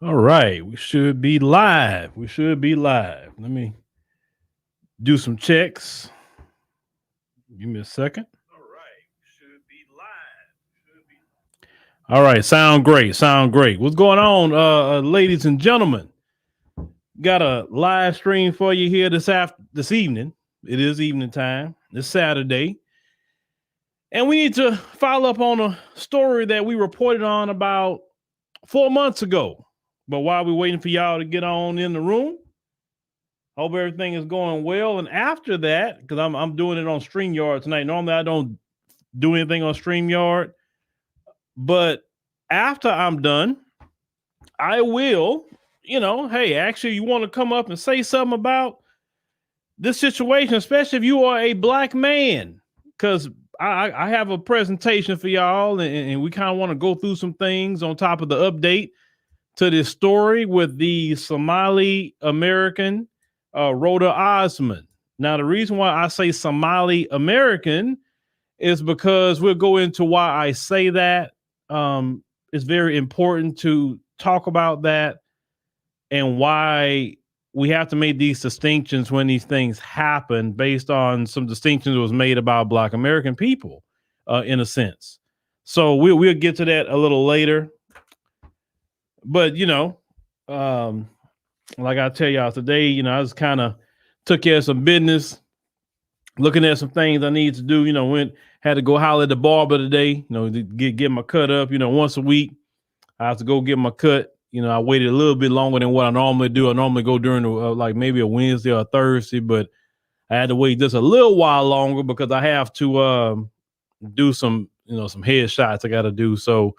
All right, we should be live. We should be live. Let me do some checks. Give me a second. All right, should be live. Should be. All right, sound great. Sound great. What's going on, ladies and gentlemen? Got a live stream for you here this evening. It is evening time. It's Saturday, and we need to follow up on a story that we reported on about 4 months ago. But while we're waiting for y'all to get on in the room, hope everything is going well. And after that, because I'm doing it on StreamYard tonight. Normally I don't do anything on StreamYard, but after I'm done, I will, hey, actually, you want to come up and say something about this situation, especially if you are a black man, because I have a presentation for y'all, and we kind of want to go through some things on top of the update to this story with the Somali American Roda Osman. Now, the reason why I say Somali American is because we'll go into why I say that. It's very important to talk about that and why we have to make these distinctions when these things happen based on some distinctions that was made about Black American people, in a sense. So we'll get to that a little later. But, like I tell y'all today, I just kind of took care of some business, looking at some things I need to do. Had to go holler at the barber today, to get my cut up. Once a week, I have to go get my cut. I waited a little bit longer than what I normally do. I normally go during like maybe a Wednesday or a Thursday, but I had to wait just a little while longer because I have to do some headshots I got to do. So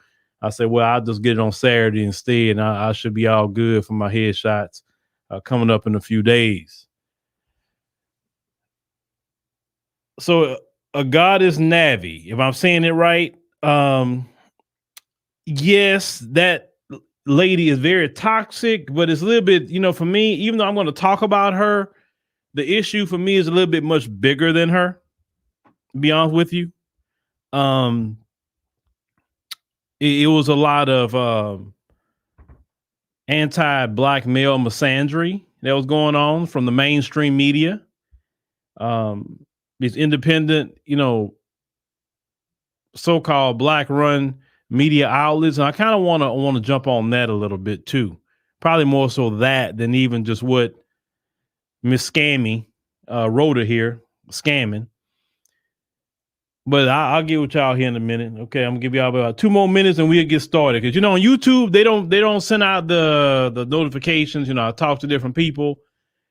I said, well, I'll just get it on Saturday instead, and I should be all good for my headshots coming up in a few days. So a goddess Navi, if I'm saying it right, yes, that lady is very toxic, but it's a little bit, for me, even though I'm going to talk about her, the issue for me is a little bit much bigger than her, to be honest with you. It was a lot of anti-black male misandry that was going on from the mainstream media. These independent, so-called black-run media outlets, and I kind of want to jump on that a little bit too. Probably more so that than even just what Miss Scammy Rhoda here scamming. But I'll get with y'all here in a minute. Okay, I'm gonna give y'all about 2 more minutes and we'll get started. Because on YouTube they don't send out the notifications. I talk to different people,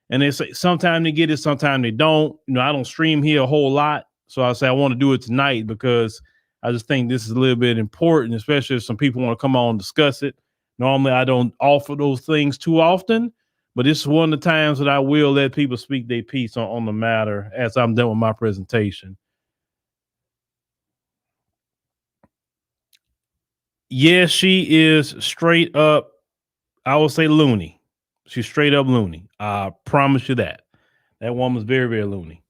and they say sometimes they get it, sometimes they don't. I don't stream here a whole lot, so I say I want to do it tonight because I just think this is a little bit important, especially if some people want to come on and discuss it. Normally I don't offer those things too often, but this is one of the times that I will let people speak their piece on the matter as I'm done with my presentation. Yes, she is straight up, I will say loony. She's straight up loony. I promise you that. That woman's very, very loony.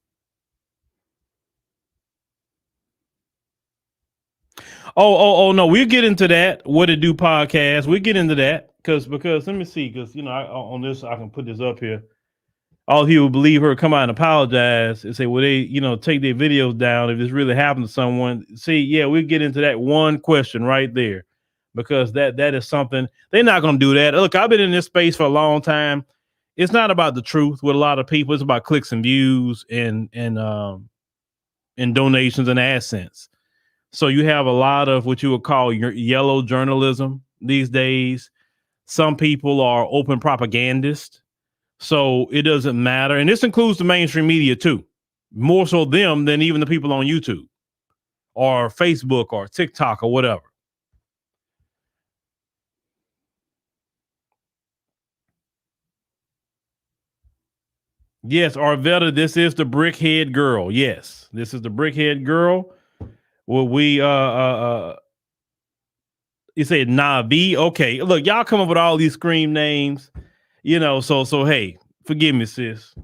Oh no, we'll get into that. What to do podcast. We'll get into that because let me see, because on this I can put this up here. All he would believe her come out and apologize and say, well, they, take their videos down if this really happened to someone. See, yeah, we'll get into that one question right there. Because that is something they're not going to do that. Look, I've been in this space for a long time. It's not about the truth with a lot of people. It's about clicks and views and donations and AdSense. So you have a lot of what you would call your yellow journalism these days. Some people are open propagandists. So it doesn't matter. And this includes the mainstream media too. More so them than even the people on YouTube or Facebook or TikTok or whatever. Yes, Arvetta, this is the Brickhead girl. Yes, this is the Brickhead girl. Well, we you say Navi. Okay, look, y'all come up with all these scream names, so hey, forgive me, sis.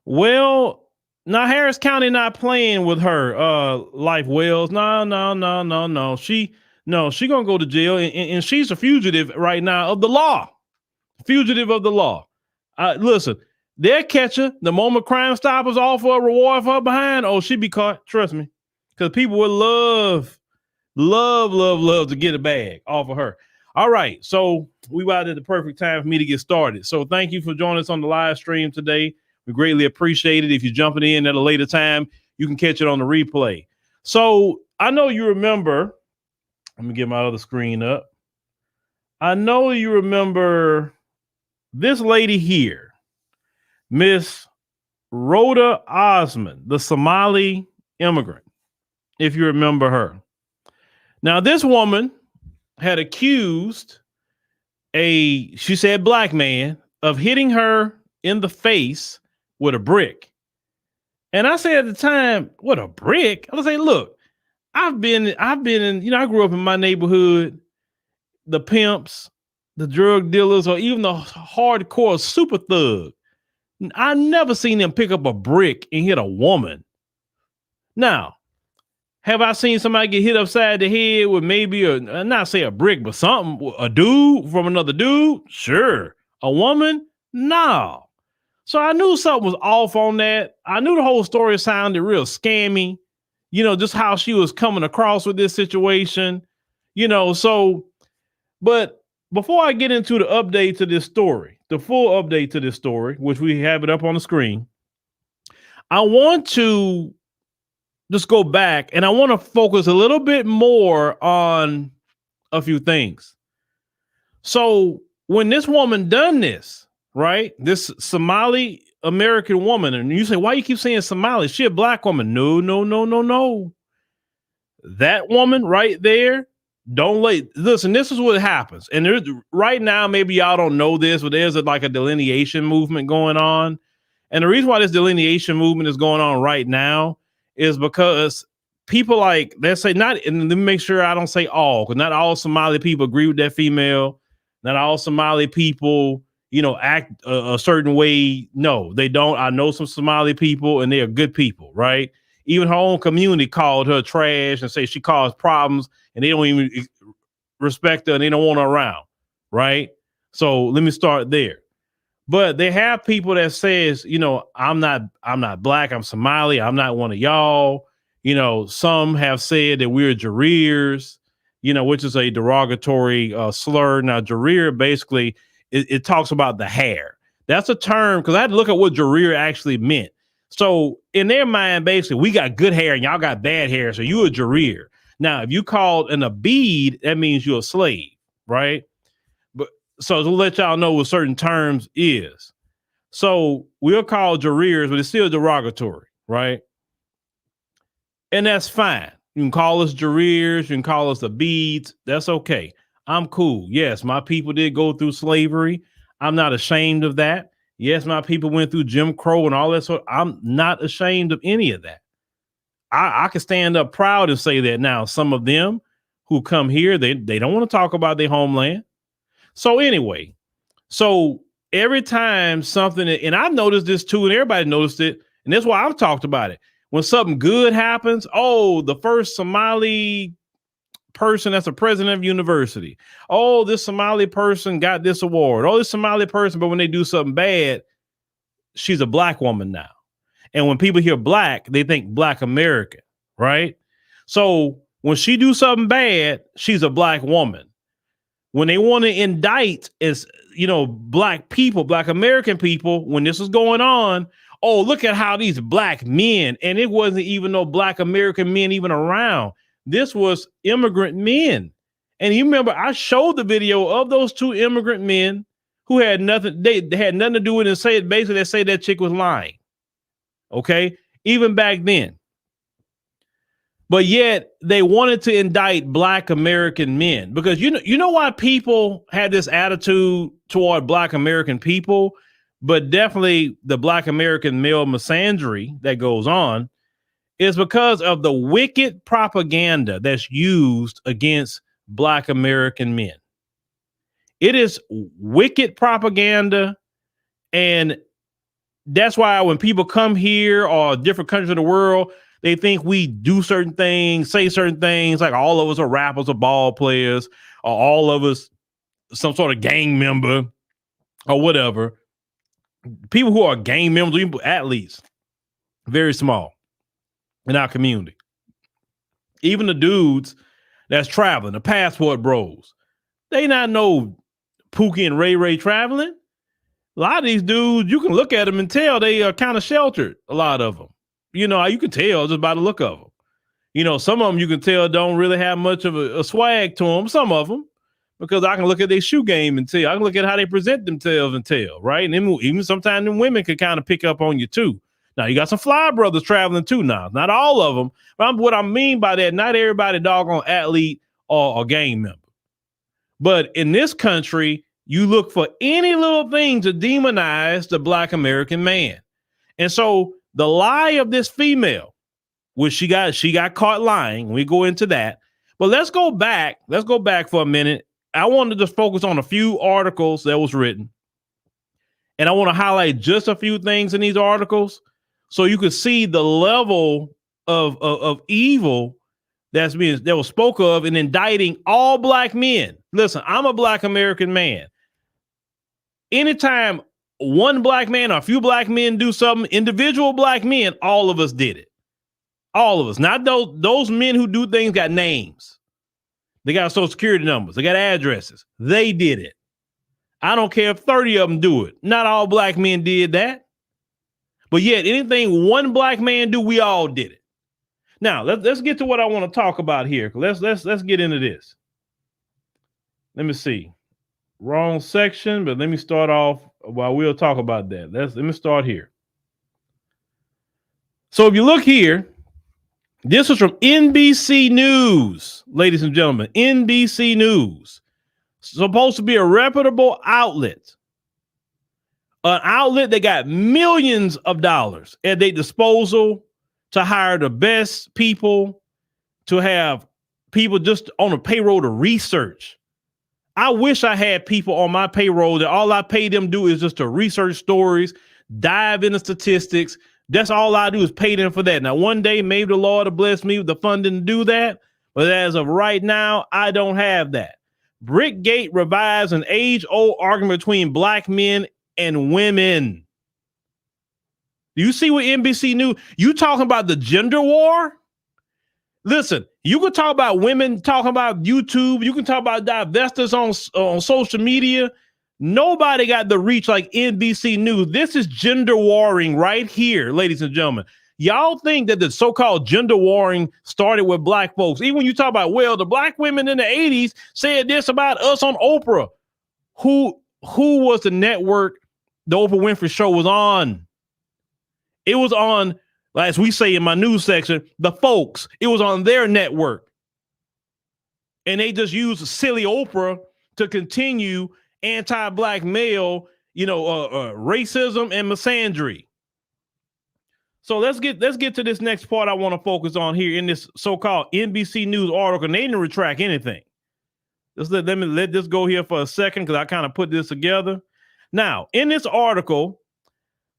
Well, Now Harris County not playing with her life wells. No. She gonna go to jail, and she's a fugitive right now of the law. Fugitive of the law. Listen, they'll catch her the moment Crime Stoppers offer a reward for her behind. Oh, she'd be caught. Trust me, because people would love to get a bag off of her. All right, so we about at the perfect time for me to get started. So thank you for joining us on the live stream today. We greatly appreciate it. If you're jumping in at a later time, you can catch it on the replay. So I know you remember. Let me get my other screen up. I know you remember this lady here, Miss Roda Osman, the Somali immigrant, if you remember her. Now, this woman had accused she said black man of hitting her in the face with a brick. And I said at the time, what, a brick? I was saying, look, I've been in, I grew up in my neighborhood, the pimps, the drug dealers, or even the hardcore super thug. I never seen them pick up a brick and hit a woman. Now, have I seen somebody get hit upside the head with maybe not say a brick, but something, a dude from another dude? Sure. A woman? No. So I knew something was off on that. I knew the whole story sounded real scammy, just how she was coming across with this situation, but before I get into the update to this story, the full update to this story, which we have it up on the screen, I want to just go back and I want to focus a little bit more on a few things. So when this woman done this, right, this Somali American woman, and you say, why you keep saying Somali? She a black woman. No. That woman right there, listen, this is what happens. And there's right now, maybe y'all don't know this, but there's like a delineation movement going on. And the reason why this delineation movement is going on right now is because people like, let's say not, and let me make sure I don't say all, because not all Somali people agree with that female. Not all Somali people, act a certain way. No, they don't. I know some Somali people and they are good people, right? Even her own community called her trash and say she caused problems and they don't even respect her and they don't want her around, right? So let me start there. But they have people that says, I'm not black, I'm Somali, I'm not one of y'all. Some have said that we're Jareers, which is a derogatory slur. Now, Jareer basically, it talks about the hair. That's a term, because I had to look at what Jareer actually meant. So in their mind, basically, we got good hair and y'all got bad hair, so you a Jareer. Now, if you called an Abid, that means you're a slave, right? So to let y'all know what certain terms is. So we'll call Jareers, but it's still derogatory, right? And that's fine. You can call us Jareers, you can call us Abids. That's okay. I'm cool. Yes, my people did go through slavery. I'm not ashamed of that. Yes, my people went through Jim Crow and all that sort. I'm not ashamed of any of that. I can stand up proud and say that. Now, some of them who come here, they don't want to talk about their homeland. So anyway, every time something, and I've noticed this too, and everybody noticed it, and that's why I've talked about it. When something good happens, the first Somali person that's a president of university. Oh, this Somali person got this award. Oh, this Somali person, but when they do something bad, she's a black woman now. And when people hear black, they think black American, right? So when she do something bad, she's a black woman. When they want to indict as, black people, black American people, when this was going on, oh, look at how these black men, and it wasn't even no black American men even around. This was immigrant men. And you remember, I showed the video of those two immigrant men who had nothing, they had nothing to do with it, and say it basically, they say that chick was lying. Okay. Even back then. But yet they wanted to indict black American men because you know why people had this attitude toward black American people, but definitely the black American male misandry that goes on is because of the wicked propaganda that's used against black American men. It is wicked propaganda, and that's why when people come here or different countries of the world, they think we do certain things, say certain things, like all of us are rappers or ball players, or all of us some sort of gang member or whatever. People who are gang members, even athletes, very small in our community. Even the dudes that's traveling, the passport bros, they not know Pookie and Ray Ray traveling. A lot of these dudes, you can look at them and tell they are kind of sheltered. A lot of them, you can tell just by the look of them. Some of them you can tell don't really have much of a swag to them. Some of them, because I can look at their shoe game and tell. I can look at how they present themselves and tell, right? And then even sometimes the women can kind of pick up on you too. Now you got some fly brothers traveling too. Now, not all of them. But what I mean by that, not everybody doggone athlete or gang member. But in this country, you look for any little thing to demonize the Black American man. And so the lie of this female, which she got caught lying. We go into that. But let's go back. Let's go back for a minute. I wanted to just focus on a few articles that was written. And I want to highlight just a few things in these articles so you can see the level of evil that was spoke of in indicting all Black men. Listen, I'm a Black American man. Anytime one Black man or a few Black men do something, individual Black men, all of us did it. All of us. Not those men who do things got names. They got social security numbers. They got addresses. They did it. I don't care if 30 of them do it. Not all Black men did that. But yet anything one Black man do, we all did it. Now, let's get to what I want to talk about here. Let's get into this. Let me see. Wrong section, but let me start off while we'll talk about that. Let me start here. So if you look here, this is from NBC News, ladies and gentlemen. NBC News. Supposed to be a reputable outlet. An outlet that got millions of dollars at their disposal to hire the best people, to have people just on a payroll to research. I wish I had people on my payroll that all I pay them do is just to research stories, dive into statistics. That's all I do is pay them for that. Now, one day, maybe the Lord will bless me with the funding to do that. But as of right now, I don't have that. Brickgate revives an age-old argument between Black men and women. Do you see what NBC News? You talking about the gender war? Listen, you can talk about women talking about YouTube. You can talk about divestors on social media. Nobody got the reach like NBC News. This is gender warring right here, ladies and gentlemen. Y'all think that the so-called gender warring started with Black folks. Even when you talk about, well, the Black women in the 80s said this about us on Oprah. Who was the network the Oprah Winfrey Show was on? It was on, as we say in my news section, the folks. It was on their network. And they just used silly Oprah to continue anti-Black male, racism and misandry. So let's get to this next part I want to focus on here in this so-called NBC News article. And they didn't retract anything. Let me let this go here for a second because I kind of put this together. Now, in this article,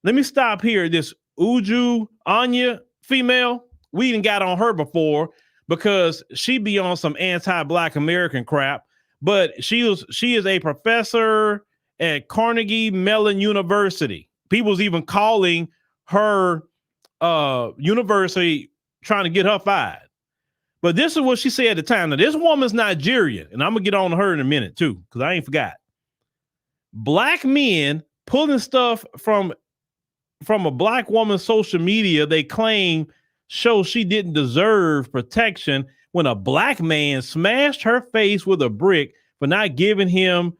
let me stop here. This Uju Anya female, we even got on her before because she be on some anti-Black American crap. But she is a professor at Carnegie Mellon University. People's even calling her university trying to get her fired. But this is what she said at the time. Now, this woman's Nigerian, and I'm going to get on to her in a minute, too, because I ain't forgot. Black men pulling stuff from a Black woman's social media they claim shows she didn't deserve protection when a Black man smashed her face with a brick for not giving him,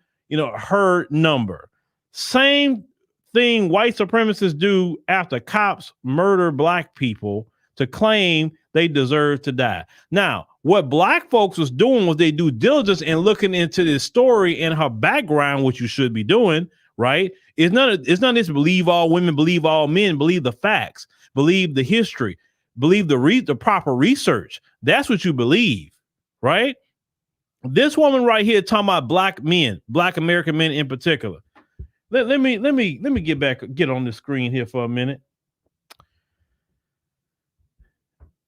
her number. Same thing white supremacists do after cops murder Black people to claim they deserve to die. Now, what Black folks was doing was they due diligence and looking into this story and her background, which you should be doing, right? It's not this believe all women, believe all men, believe the facts, believe the history, believe the proper research. That's what you believe, right? This woman right here talking about Black men, Black American men in particular. let me get on the screen here for a minute.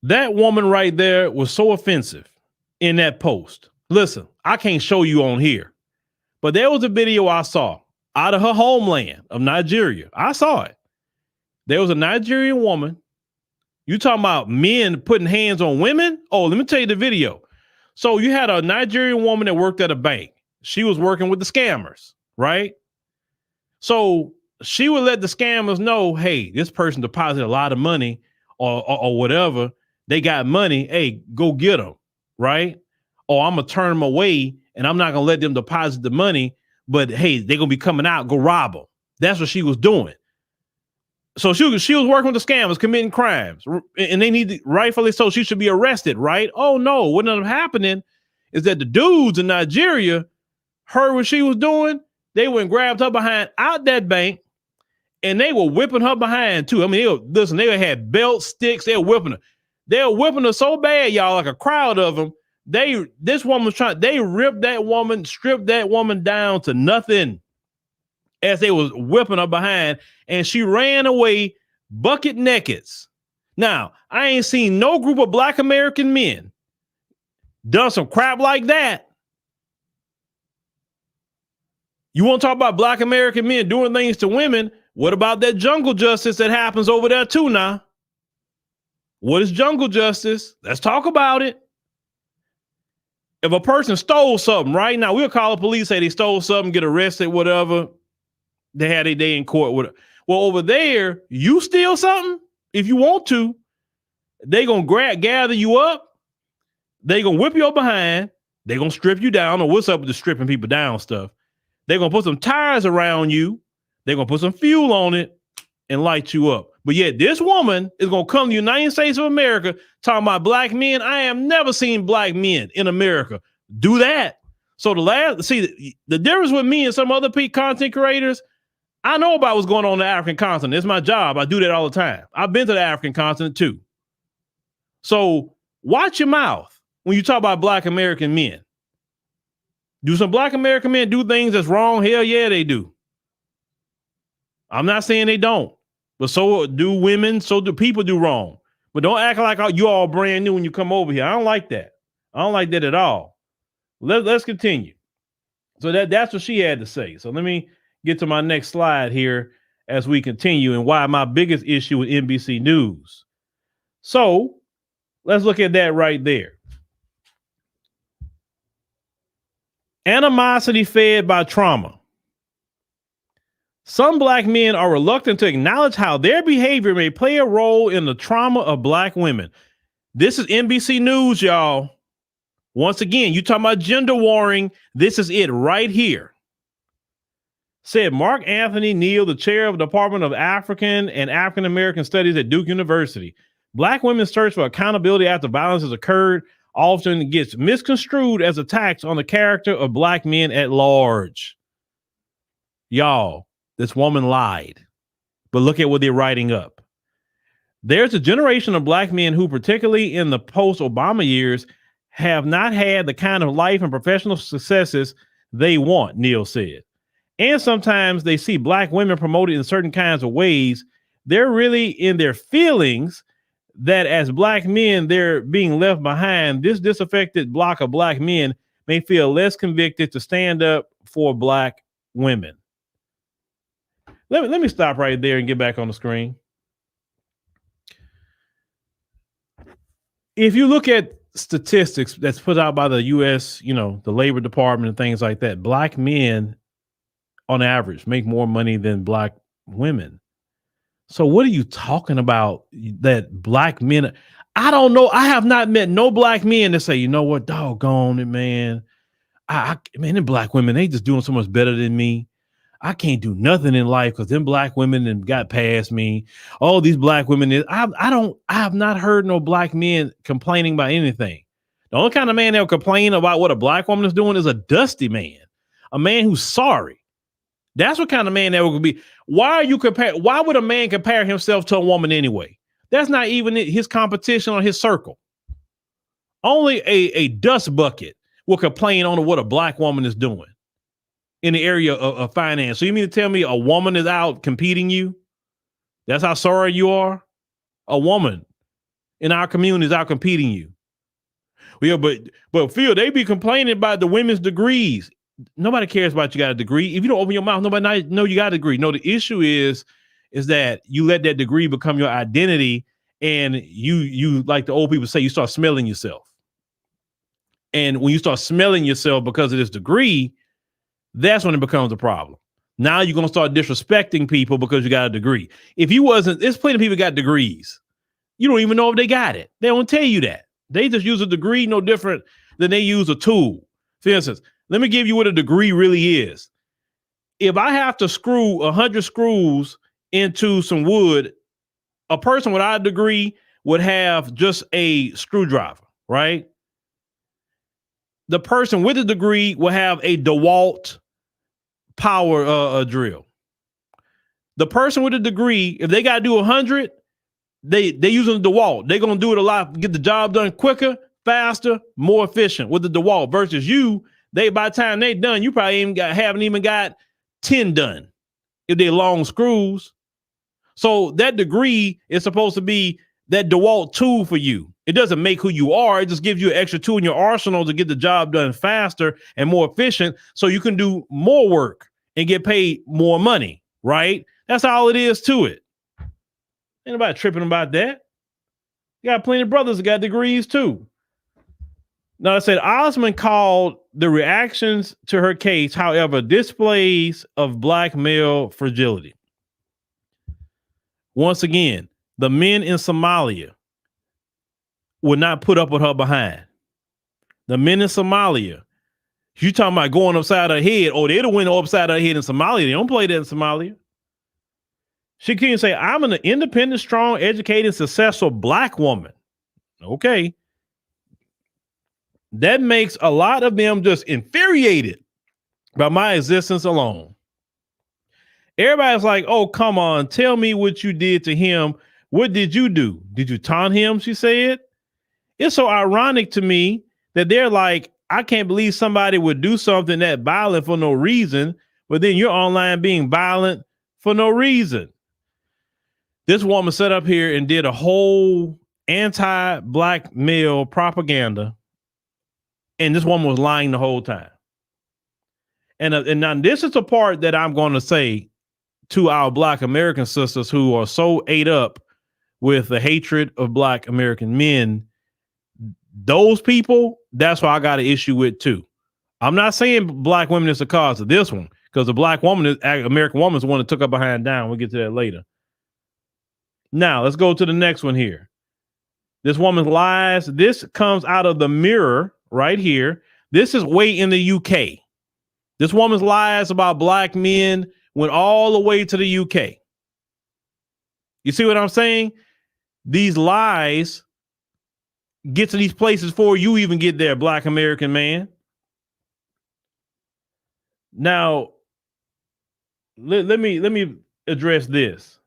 That woman right there was so offensive in that post. Listen, I can't show you on here, but there was a video I saw out of her homeland of Nigeria. I saw it. There was a Nigerian woman. You talking about men putting hands on women? Oh, let me tell you the video. So you had a Nigerian woman that worked at a bank. She was working with the scammers, right? So she would let the scammers know, hey, this person deposited a lot of money or whatever. They got money. Hey, go get them, right? Or I'm going to turn them away and I'm not going to let them deposit the money. But hey, they're going to be coming out, go rob them. That's what she was doing. So she was working with the scammers, committing crimes, and they need to, rightfully so, she should be arrested, right? Oh no, what ended up happening is that the dudes in Nigeria heard what she was doing. They went and grabbed her behind out that bank, and they were whipping her behind too. I mean, they had belt sticks. They were whipping her. They were whipping her so bad, y'all, like a crowd of them. This woman was they ripped that woman, stripped that woman down to nothing as they was whipping her behind, and she ran away bucket naked. Now, I ain't seen no group of Black American men done some crap like that. You want to talk about Black American men doing things to women? What about that jungle justice that happens over there too now? What is jungle justice? Let's talk about it. If a person stole something right now, we'll call the police, say they stole something, get arrested, whatever. They had a day in court with it. Well, over there, you steal something, if you want to, they gonna gather you up, they gonna whip your behind, they gonna strip you down, or what's up with the stripping people down stuff. They're gonna put some tires around you, they're gonna put some fuel on it and light you up. But yet this woman is gonna come to the United States of America talking about Black men. I have never seen Black men in America do that. So the difference with me and some other content creators, I know about what's going on in the African continent. It's my job. I do that all the time. I've been to the African continent too. So watch your mouth when you talk about Black American men. Do some Black American men do things that's wrong? Hell yeah, they do. I'm not saying they don't, but so do women, so do people do wrong. But don't act like you all brand new when you come over here. I don't like that. I don't like that at all. Let's continue. So that's what she had to say. So let me get to my next slide here as we continue and why my biggest issue with NBC News. So let's look at that right there. Animosity fed by trauma. Some Black men are reluctant to acknowledge how their behavior may play a role in the trauma of Black women. This is NBC News, y'all. Once again, you talking about gender warring. This is it right here. Said Mark Anthony Neal, the chair of the Department of African and African American Studies at Duke University. Black women's search for accountability after violence has occurred often gets misconstrued as attacks on the character of Black men at large. Y'all, this woman lied, but look at what they're writing up. There's a generation of Black men who, particularly in the post-Obama years, have not had the kind of life and professional successes they want, Neal said. And sometimes they see Black women promoted in certain kinds of ways. They're really in their feelings that as Black men, they're being left behind. This disaffected block of Black men may feel less convicted to stand up for Black women. Let me stop right there and get back on the screen. If you look at statistics that's put out by the U.S., the Labor Department and things like that, Black men on average make more money than Black women. So what are you talking about that Black men? I don't know. I have not met no Black men that say, you know what, doggone it, man. Man, them Black women, they just doing so much better than me. I can't do nothing in life because them Black women and got past me. All these Black women, I have not heard no Black men complaining about anything. The only kind of man that will complain about what a Black woman is doing is a dusty man, a man who's sorry. That's what kind of man that would be. Why would a man compare himself to a woman anyway? That's not even his competition or his circle. Only a dust bucket will complain on what a Black woman is doing. in the area of finance. So you mean to tell me a woman is out competing you? That's how sorry you are? A woman in our community is out competing you. Yeah, but Phil, they be complaining about the women's degrees. Nobody cares about you got a degree. If you don't open your mouth, nobody know you got a degree. No, the issue is that you let that degree become your identity, and you like the old people say, you start smelling yourself. And when you start smelling yourself because of this degree, that's when it becomes a problem. Now you're gonna start disrespecting people because you got a degree. If you wasn't, there's plenty of people got degrees. You don't even know if they got it. They don't tell you that. They just use a degree no different than they use a tool. For instance, let me give you what a degree really is. If I have to screw 100 screws into some wood, a person without a degree would have just a screwdriver, right? The person with a degree will have a DeWalt power drill. The person with a degree, if they got to do 100, they using the DeWalt. They're going to do it a lot, get the job done quicker, faster, more efficient with the DeWalt versus you. By the time they done, you probably haven't even got 10 done if they're long screws. So that degree is supposed to be that DeWalt tool for you. It doesn't make who you are. It just gives you an extra tool in your arsenal to get the job done faster and more efficient so you can do more work and get paid more money, right? That's all it is to it. Ain't nobody tripping about that. You got plenty of brothers that got degrees too. Now, I said Osman called the reactions to her case, however, displays of black male fragility. Once again, the men in Somalia would not put up with her behind. The men in Somalia, you talking about going upside her head, or they'd have went upside her head in Somalia. They don't play that in Somalia. She can say, I'm an independent, strong, educated, successful black woman. Okay. That makes a lot of them just infuriated by my existence alone. Everybody's like, oh, come on, tell me what you did to him. What did you do? Did you taunt him? She said. It's so ironic to me that they're like, I can't believe somebody would do something that violent for no reason, but then you're online being violent for no reason. This woman sat up here and did a whole anti-black male propaganda, and this woman was lying the whole time. And now this is the part that I'm going to say to our black American sisters who are so ate up with the hatred of black American men. Those people, that's why I got an issue with too. I'm not saying black women is the cause of this one, because the black woman, American woman, is the one that took her behind down. We'll get to that later. Now, let's go to the next one here. This woman's lies. This comes out of the Mirror right here. This is way in the UK. This woman's lies about black men went all the way to the UK. You see what I'm saying? These lies get to these places before you even get there, black American man. Now, let me address this.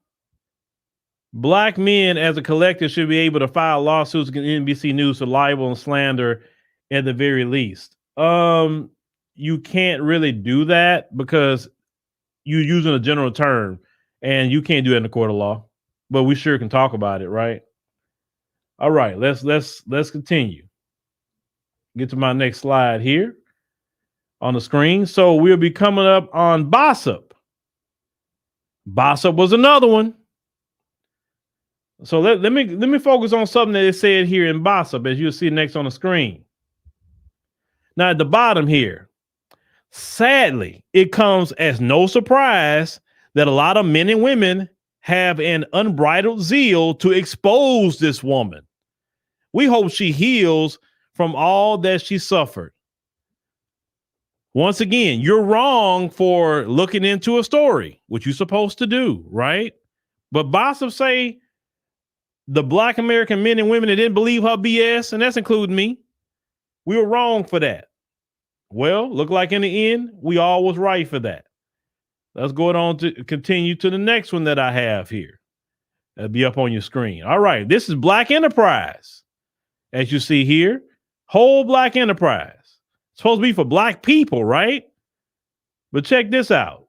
Black men as a collective should be able to file lawsuits against NBC News for libel and slander at the very least. You can't really do that because you're using a general term, and you can't do it in the court of law. But we sure can talk about it, right? All right, let's continue. Get to my next slide here on the screen. So we'll be coming up on Bossip. Bossip was another one. So let me focus on something that is said here in Bossip, as you'll see next on the screen. Now at the bottom here, sadly, it comes as no surprise that a lot of men and women have an unbridled zeal to expose this woman. We hope she heals from all that she suffered. Once again, you're wrong for looking into a story, which you're supposed to do, right? But Bossip say the black American men and women that didn't believe her BS, and that's including me, we were wrong for that. Well, look like in the end, we all was right for that. Let's go on to continue to the next one that I have here. That'll be up on your screen. All right, this is Black Enterprise. As you see here, whole Black Enterprise. It's supposed to be for black people, right? But check this out.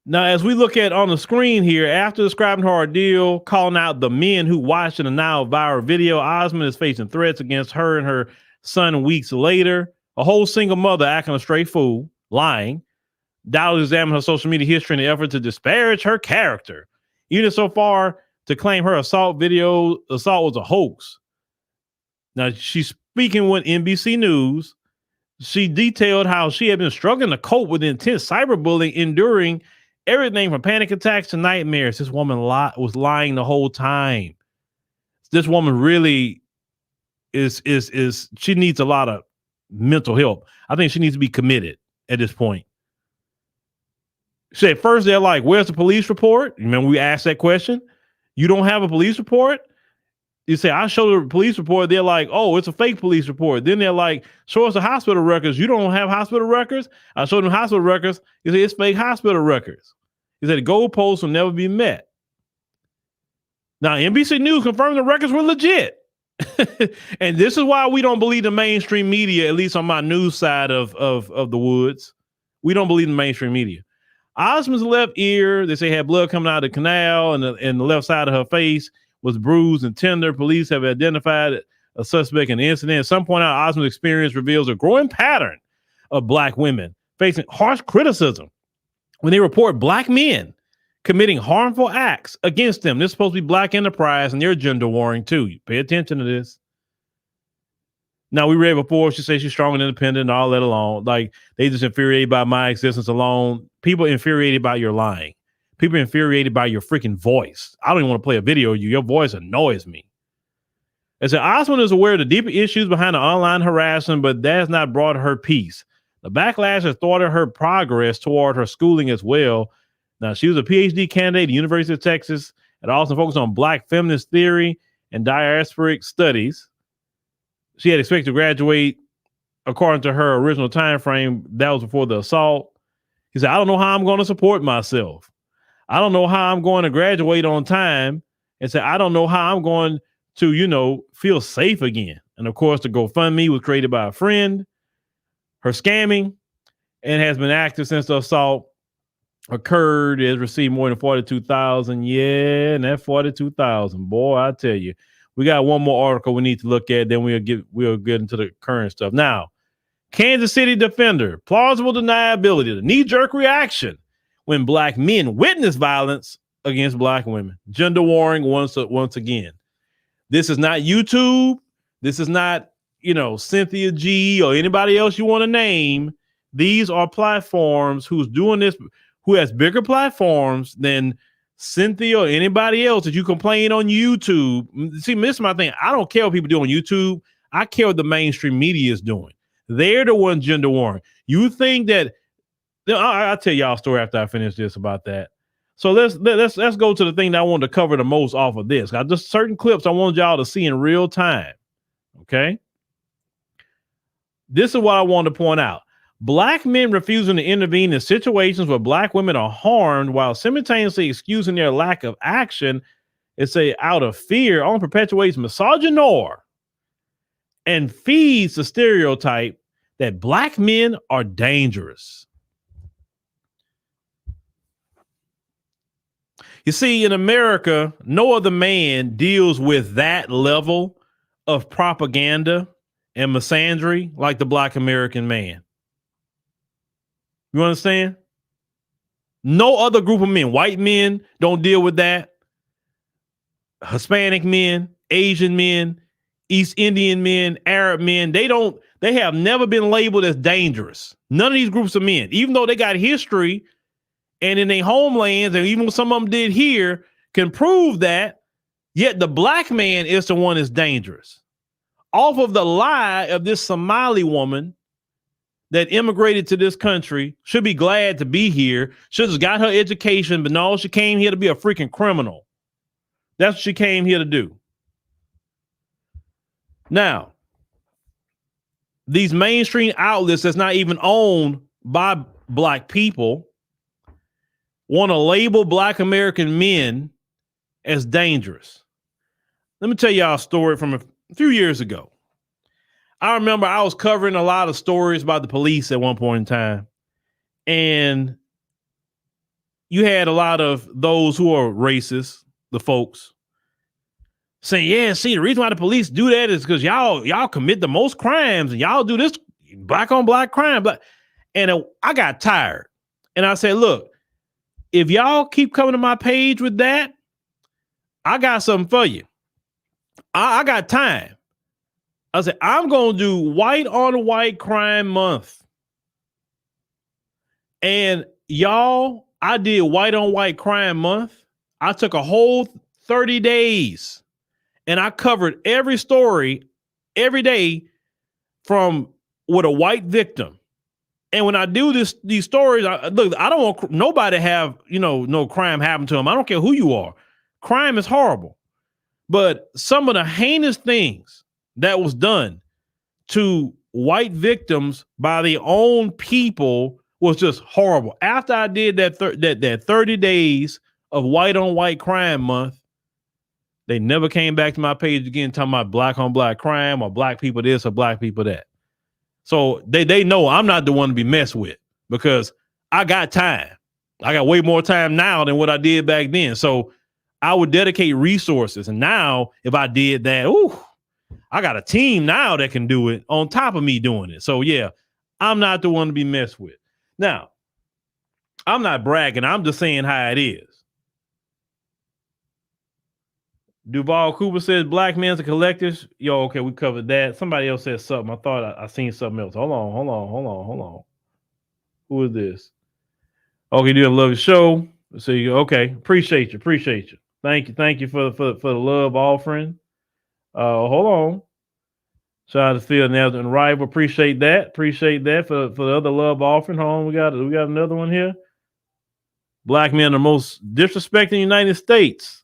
Now, as we look at on the screen here, after describing her ordeal, calling out the men who watched in the now viral video, Osman is facing threats against her and her son weeks later. A whole single mother acting a straight fool, lying. Dowd examined her social media history in an effort to disparage her character, even so far to claim her assault was a hoax. Now, she's speaking with NBC News. She detailed how she had been struggling to cope with intense cyberbullying, enduring everything from panic attacks to nightmares. This woman was lying the whole time. This woman really is she needs a lot of mental help. I think she needs to be committed at this point. At first they're like, where's the police report? Remember we asked that question? You don't have a police report? You say, I showed the police report. They're like, oh, it's a fake police report. Then they're like, show us the hospital records. You don't have hospital records? I showed them hospital records. You say, it's fake hospital records. He said, the goalposts will never be met. Now, NBC News confirmed the records were legit. And this is why we don't believe the mainstream media, at least on my news side of the woods. We don't believe the mainstream media. Osman's left ear, they say, had blood coming out of the canal, and the left side of her face was bruised and tender. Police have identified a suspect in the incident. At some point out, Osman's experience reveals a growing pattern of Black women facing harsh criticism when they report Black men committing harmful acts against them. This is supposed to be Black enterprise, and they're gender warring too. You pay attention to this. Now, we read before, she says she's strong and independent and all that alone. Like, they just infuriated by my existence alone. People infuriated by your lying. People infuriated by your freaking voice. I don't even want to play a video of you. Your voice annoys me. As Osman is aware of the deeper issues behind the online harassment, but that has not brought her peace. The backlash has thwarted her progress toward her schooling as well. Now, she was a PhD candidate at the University of Texas and also focused on Black feminist theory and diasporic studies. She had expected to graduate according to her original time frame. That was before the assault. He said, I don't know how I'm going to support myself. I don't know how I'm going to graduate on time. And said, I don't know how I'm going to, feel safe again. And of course, the GoFundMe was created by a friend. Her scamming and has been active since the assault occurred. It has received more than 42,000. Yeah, and that 42,000, boy, I tell you. We got one more article we need to look at, then we'll get into the current stuff. Now, Kansas City defender, plausible deniability, the knee-jerk reaction when Black men witness violence against Black women. Gender warring once again. This is not YouTube. This is not, Cynthia G or anybody else you want to name. These are platforms who's doing this, who has bigger platforms than Cynthia or anybody else that you complain on YouTube. See, this is my thing. I don't care what people do on YouTube. I care what the mainstream media is doing. They're the ones gender warring. You think that? I'll tell y'all a story after I finish this about that. So let's go to the thing that I wanted to cover the most off of this. I just certain clips I wanted y'all to see in real time. Okay, this is what I wanted to point out. Black men refusing to intervene in situations where Black women are harmed while simultaneously excusing their lack of action, out of fear, only perpetuates misogyny and feeds the stereotype that Black men are dangerous. You see, in America, no other man deals with that level of propaganda and misandry like the Black American man. You understand? No other group of men, white men don't deal with that. Hispanic men, Asian men, East Indian men, Arab men, they have never been labeled as dangerous. None of these groups of men, even though they got history and in their homelands, and even some of them did here, can prove that, yet the Black man is the one that's dangerous. Off of the lie of this Somali woman that immigrated to this country, should be glad to be here. Should have got her education, but no, she came here to be a freaking criminal. That's what she came here to do. Now, these mainstream outlets that's not even owned by Black people want to label Black American men as dangerous. Let me tell y'all a story from a few years ago. I remember I was covering a lot of stories about the police at one point in time. And you had a lot of those who are racist, the folks, saying, yeah, see, the reason why the police do that is because y'all commit the most crimes and y'all do this black on black crime. And I got tired. And I said, look, if y'all keep coming to my page with that, I got something for you. I got time. I said, I'm going to do white on white crime month. And y'all, I did white on white crime month. I took a whole 30 days and I covered every story every day from with a white victim. And when I do these stories, I don't want nobody to have, no crime happen to them. I don't care who you are. Crime is horrible. But some of the heinous things that was done to white victims by their own people was just horrible. After I did that 30 days of white on white crime month, they never came back to my page again talking about black on black crime or black people this or black people that. So they know I'm not the one to be messed with because I got time. I got way more time now than what I did back then. So I would dedicate resources. And now if I did that, I got a team now that can do it on top of me doing it. So yeah, I'm not the one to be messed with. Now, I'm not bragging. I'm just saying how it is. Duval Cooper says black men's are collectors. Yo, okay, we covered that. Somebody else said something. I thought I seen something else. Hold on. Who is this? Okay, do love your show. So okay, appreciate you. Thank you for the love offering. Hold on. Shout out to Phil Nelson and Rival. Appreciate that for the other love offering. Hold on, we got another one here. Black men are the most disrespected in the United States.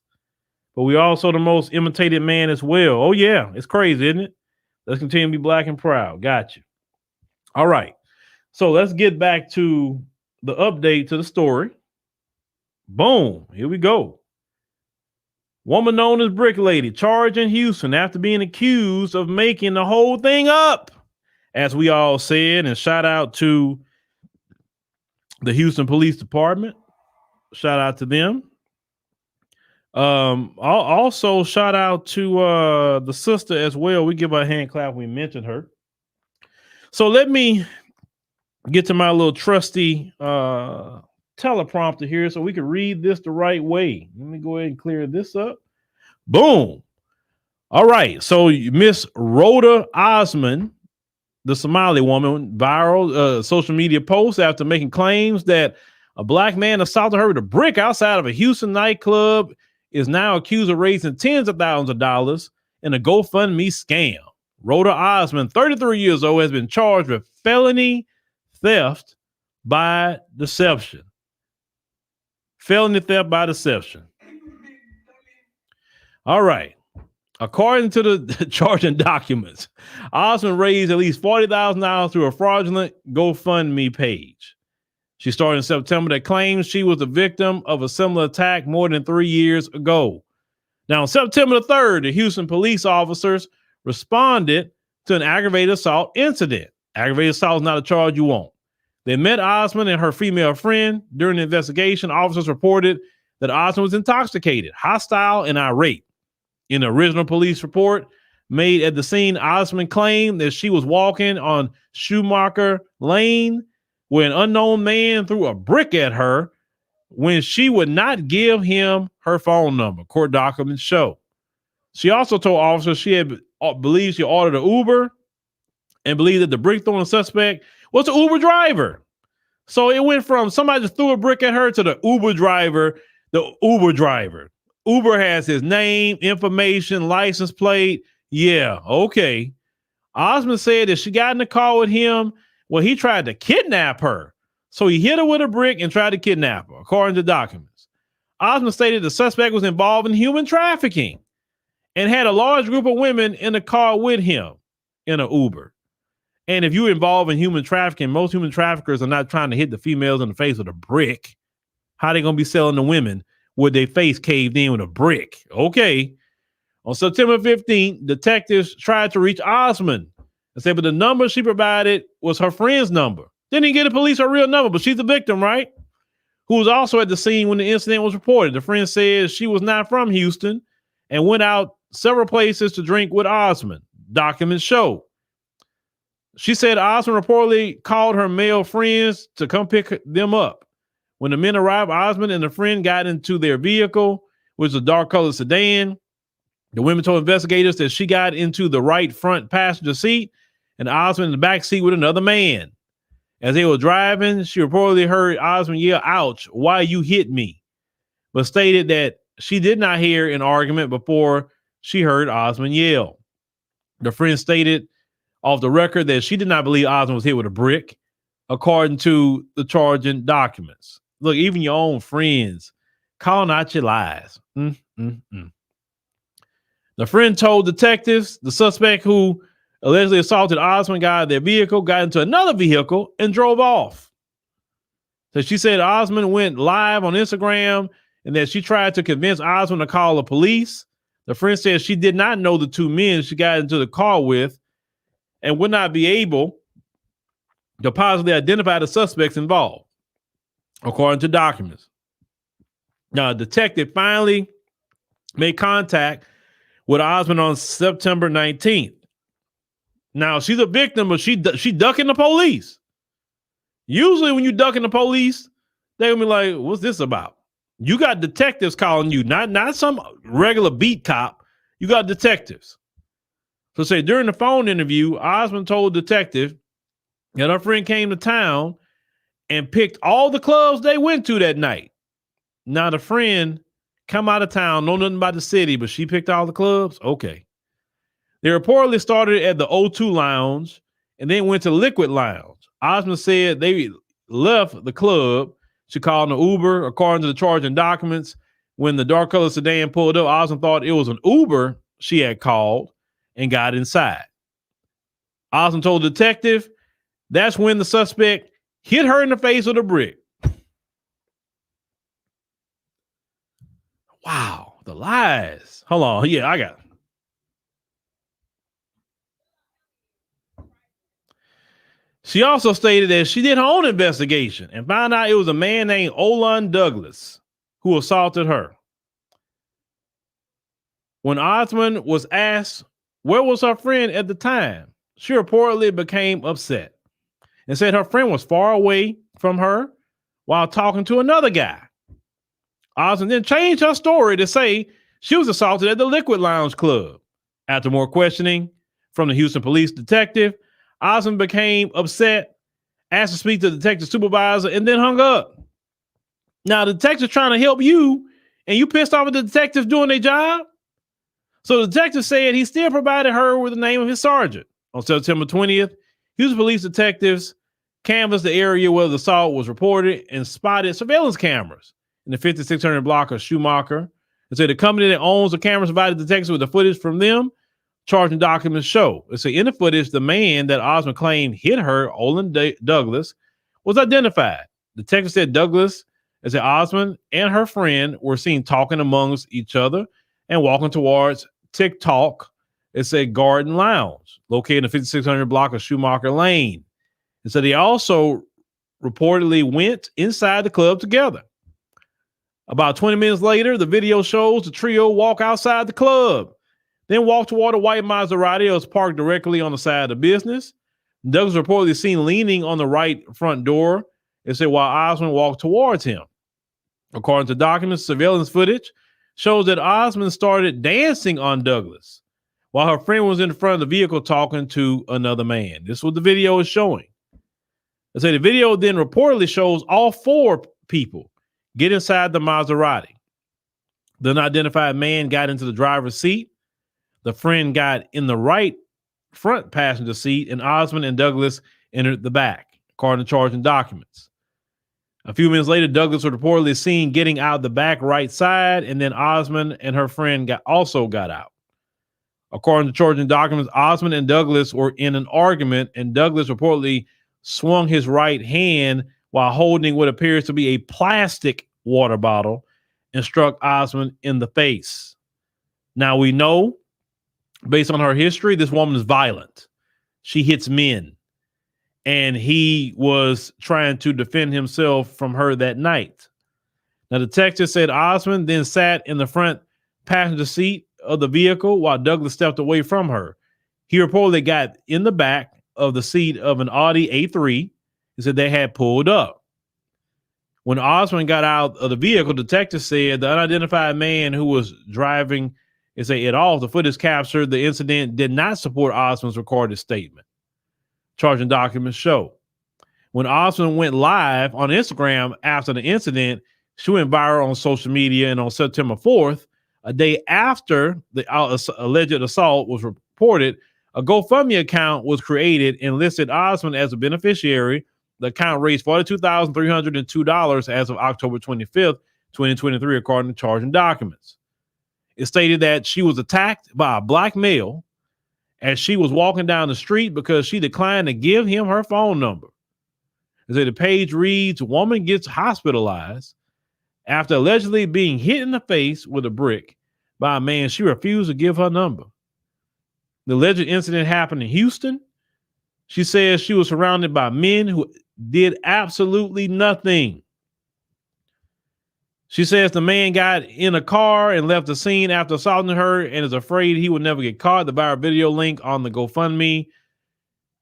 But we also the most imitated man as well. Oh, yeah. It's crazy, isn't it? Let's continue to be black and proud. Got you. All right. So let's get back to the update to the story. Boom. Here we go. Woman known as Brick Lady charged in Houston after being accused of making the whole thing up, as we all said. And shout out to the Houston Police Department. Shout out to them. Also shout out to the sister as well. We give her a hand clap when we mentioned her. So let me get to my little trusty teleprompter here so we can read this the right way. Let me go ahead and clear this up. Boom. All right. So Miss Roda Osman, the Somali woman, viral social media post after making claims that a black man assaulted her with a brick outside of a Houston nightclub is now accused of raising tens of thousands of dollars in a GoFundMe scam. Roda Osman, 33 years old, has been charged with felony theft by deception. Felony theft by deception. All right. According to the charging documents, Osman raised at least $40,000 through a fraudulent GoFundMe page. She started in September that claims she was the victim of a similar attack more than 3 years ago. Now, on September the 3rd, the Houston police officers responded to an aggravated assault incident. Aggravated assault is not a charge you want. They met Osman and her female friend. During the investigation, officers reported that Osman was intoxicated, hostile, and irate. In the original police report made at the scene, Osman claimed that she was walking on Schumacher Lane where an unknown man threw a brick at her when she would not give him her phone number, court documents show. She also told officers she had believed she ordered an Uber and believed that the brick throwing suspect was the Uber driver. So it went from somebody just threw a brick at her to the Uber driver. Uber has his name, information, license plate. Yeah, okay. Osman said that she got in the car with him when he tried to kidnap her. So he hit her with a brick and tried to kidnap her, according to documents. Osman stated the suspect was involved in human trafficking and had a large group of women in the car with him in an Uber. And if you're involved in human trafficking, most human traffickers are not trying to hit the females in the face with a brick. How are they going to be selling the women with their face caved in with a brick? Okay. On September 15th, detectives tried to reach Osman I said, but the number she provided was her friend's number. Didn't even get the police her real number, but she's the victim, right? Who was also at the scene when the incident was reported. The friend says she was not from Houston and went out several places to drink with Osman. Documents show. She said Osman reportedly called her male friends to come pick them up. When the men arrived, Osman and the friend got into their vehicle, which was a dark colored sedan. The women told investigators that she got into the right front passenger seat and Osman in the back seat with another man. As they were driving, she reportedly heard Osman yell, "Ouch, why you hit me?" but stated that she did not hear an argument before she heard Osman yell. The friend stated off the record that she did not believe Osman was hit with a brick, according to the charging documents. Look, even your own friends calling out your lies. The friend told detectives the suspect who allegedly assaulted Osman got out of their vehicle, got into another vehicle, and drove off. So she said Osman went live on Instagram and that she tried to convince Osman to call the police. The friend said she did not know the two men she got into the car with and would not be able to positively identify the suspects involved, according to documents. Now, a detective finally made contact with Osman on September 19th. Now, she's a victim, but she ducking the police. Usually when you ducking the police, they're going to be like, what's this about? You got detectives calling you, not some regular beat cop. You got detectives. So say during the phone interview, Osman told the detective that her friend came to town and picked all the clubs they went to that night. Now the friend come out of town, know nothing about the city, but she picked all the clubs? Okay. They reportedly started at the O2 Lounge and then went to Liquid Lounge. Osman said they left the club. She called an Uber, according to the charging documents. When the dark colored sedan pulled up, Osman thought it was an Uber she had called and got inside. Osman told the detective that's when the suspect hit her in the face with a brick. Wow, the lies. Hold on. Yeah, I got it. She also stated that she did her own investigation and found out it was a man named Olan Douglas who assaulted her. When Osman was asked where was her friend at the time, she reportedly became upset and said her friend was far away from her while talking to another guy. Osman then changed her story to say she was assaulted at the Liquid Lounge Club. After more questioning from the Houston police detective, Osman became upset, asked to speak to the detective supervisor, and then hung up. Now, the detective's trying to help you, and you pissed off at the detectives doing their job? So the detective said he still provided her with the name of his sergeant. On September 20th, Houston police detectives canvassed the area where the assault was reported and spotted surveillance cameras in the 5600 block of Schumacher. They said the company that owns the cameras provided detectives with the footage from them. Charging documents show. They say in the footage, the man that Osman claimed hit her, Olan Douglas, was identified. Detective said Douglas, as Osman and her friend were seen talking amongst each other and walking towards TikTok. It's a Garden Lounge located in the 5600 block of Schumacher Lane. And so they also reportedly went inside the club together. About 20 minutes later, the video shows the trio walk outside the club, then walk toward a white Maserati that was parked directly on the side of the business. Douglas was reportedly seen leaning on the right front door. It said while Osman walked towards him. According to documents, surveillance footage shows that Osman started dancing on Douglas while her friend was in front of the vehicle talking to another man. This is what the video is showing. They say the video then reportedly shows all four people get inside the Maserati. The unidentified man got into the driver's seat. The friend got in the right front passenger seat, and Osman and Douglas entered the back, according to charging documents. A few minutes later, Douglas was reportedly seen getting out the back right side, and then Osman and her friend also got out. According to charging documents, Osman and Douglas were in an argument, and Douglas reportedly swung his right hand while holding what appears to be a plastic water bottle and struck Osman in the face. Now we know, based on her history, this woman is violent. she hits men. And he was trying to defend himself from her that night. Now, detectives said Osman then sat in the front passenger seat of the vehicle while Douglas stepped away from her. He reportedly got in the back of the seat of an Audi A3. He said they had pulled up. When Osman got out of the vehicle, detectives said the unidentified man who was driving it off. The footage captured the incident did not support Osman's recorded statement. Charging documents show. When Osman went live on Instagram after the incident, she went viral on social media, and on September 4th, a day after the alleged assault was reported, a GoFundMe account was created and listed Osman as a beneficiary. The account raised $42,302 as of October 25th, 2023, according to charging documents. It stated that she was attacked by a black male as she was walking down the street because she declined to give him her phone number. The page reads, woman gets hospitalized after allegedly being hit in the face with a brick by a man she refused to give her number. The alleged incident happened in Houston. She says she was surrounded by men who did absolutely nothing. She says the man got in a car and left the scene after assaulting her and is afraid he will never get caught. The viral video link on the GoFundMe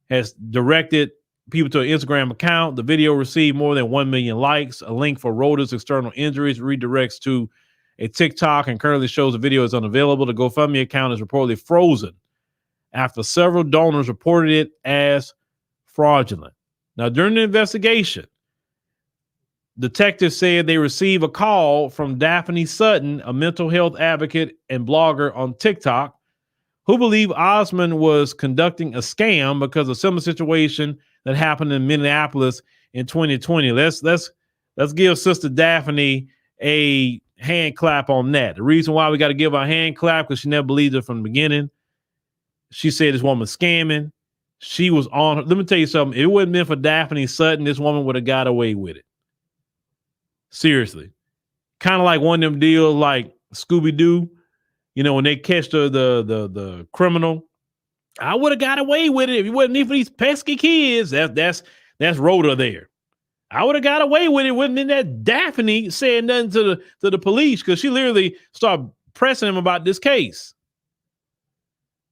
has directed people to an Instagram account. The video received more than 1 million likes. A link for Roda's external injuries redirects to a TikTok and currently shows the video is unavailable. The GoFundMe account is reportedly frozen after several donors reported it as fraudulent. Now, during the investigation, detectives said they received a call from Daphne Sutton, a mental health advocate and blogger on TikTok, who believed Osman was conducting a scam because of a similar situation that happened in Minneapolis in 2020. Let's give Sister Daphne a hand clap on that. The reason why we got to give her a hand clap because she never believed it from the beginning. She said this woman's scamming. She was on her. Let me tell you something. If it wouldn't been for Daphne Sutton, this woman would have got away with it. Seriously. Kind of like one of them deals like Scooby-Doo, when they catch the criminal. I would have got away with it if it wasn't for these pesky kids. That's Rhoda there. I would have got away with it. Wouldn't been that Daphne saying nothing to the police because she literally started pressing him about this case.